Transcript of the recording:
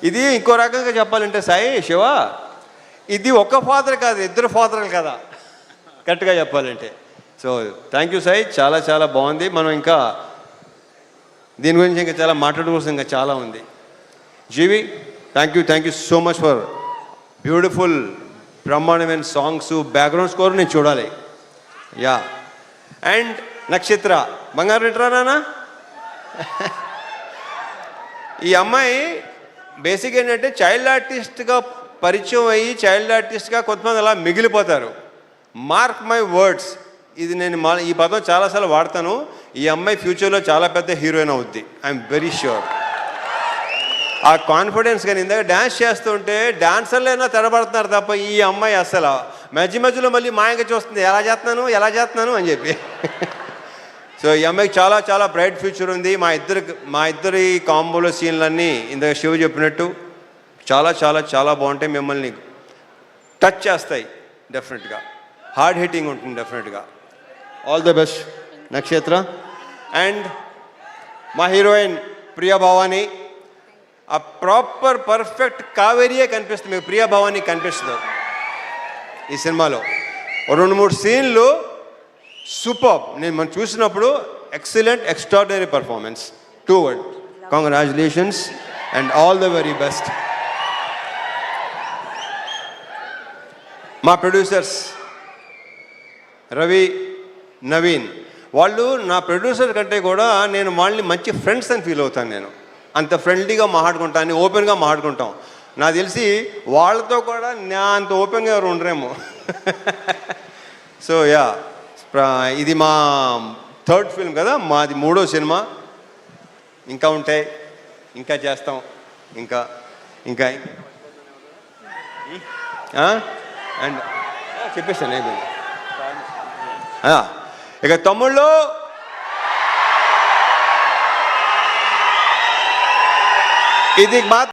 ఇది ఇంకో రకంగా చెప్పాలంటే సాయి శివ, ఇది ఒక ఫాదర్ కాదు, ఇద్దరు ఫాదర్లు కదా కరెక్ట్గా చెప్పాలంటే. సో థ్యాంక్ యూ సాయి, చాలా చాలా బాగుంది. మనం ఇంకా దీని గురించి ఇంకా చాలా మాట్లాడుకోవాల్సిన ఇంకా చాలా ఉంది. GV, thank you so much for beautiful బ్రహ్మాండమైన సాంగ్స్, బ్యాక్గ్రౌండ్ స్కోర్ నేను చూడాలి. యా, అండ్ నక్షత్ర బంగారు ఇంట్రానా. ఈ అమ్మాయి బేసిక్ ఏంటంటే చైల్డ్ ఆర్టిస్ట్గా పరిచయం అయ్యి చైల్డ్ ఆర్టిస్ట్గా కొంతమంది అలా మిగిలిపోతారు. మార్క్ మై వర్డ్స్, ఇది నేను ఈ పదం చాలాసార్లు వాడతాను. ఈ అమ్మాయి ఫ్యూచర్లో చాలా పెద్ద హీరోయిన్ అవుద్ది, ఐఎమ్ వెరీ ష్యూర్. ఆ కాన్ఫిడెన్స్ కానీ ఇందాక డ్యాన్స్ చేస్తుంటే డాన్సర్లైనా తెరబడుతున్నారు తప్ప ఈ అమ్మాయి అసలు మధ్యలో మళ్ళీ మాయంగా చూస్తుంది, ఎలా చేస్తున్నాను అని చెప్పి. సో ఈ అమ్మాయికి చాలా చాలా బ్రైట్ ఫ్యూచర్ ఉంది. మా ఇద్దరి కాంబోలో సీన్లన్నీ ఇందాక శివ చెప్పినట్టు చాలా చాలా చాలా బాగుంటాయి, మిమ్మల్ని టచ్ చేస్తాయి డెఫినెట్గా, హార్డ్ హిట్టింగ్ ఉంటుంది డెఫినెట్గా. ఆల్ ద బెస్ట్ నక్షత్ర. అండ్ మా హీరోయిన్ ప్రియా భవాని, ఆ ప్రాపర్ పర్ఫెక్ట్ కావేరియే కనిపిస్తుంది మీకు, ప్రియా భవాని కనిపిస్తుంది ఈ సినిమాలో. 2-3 సీన్లు సూపర్, మనం చూసినప్పుడు excellent, extraordinary performance. 2 words, congratulations and all the very best. మా ప్రొడ్యూసర్స్ రవి, నవీన్, వాళ్ళు నా ప్రొడ్యూసర్ కంటే కూడా నేను వాళ్ళని మంచి ఫ్రెండ్స్ అని ఫీల్ అవుతాను. నేను అంత ఫ్రెండ్లీగా మాట్లాడుకుంటాను, ఓపెన్గా మాట్లాడుకుంటాం. నాకు తెలిసి వాళ్ళతో కూడా నా అంత ఓపెన్గా ఎవరు ఉండరేమో. సో యా, ఇది మా 3rd ఫిల్మ్ కదా, మాది 3వ సినిమా. ఇంకా ఉంటాయి, ఇంకా చేస్తాం, ఇంకా ఇంకా అండ్ చెప్పేస్తాను అయిపోయింది. ఇక తమ్ముళ్ళు ఇది మా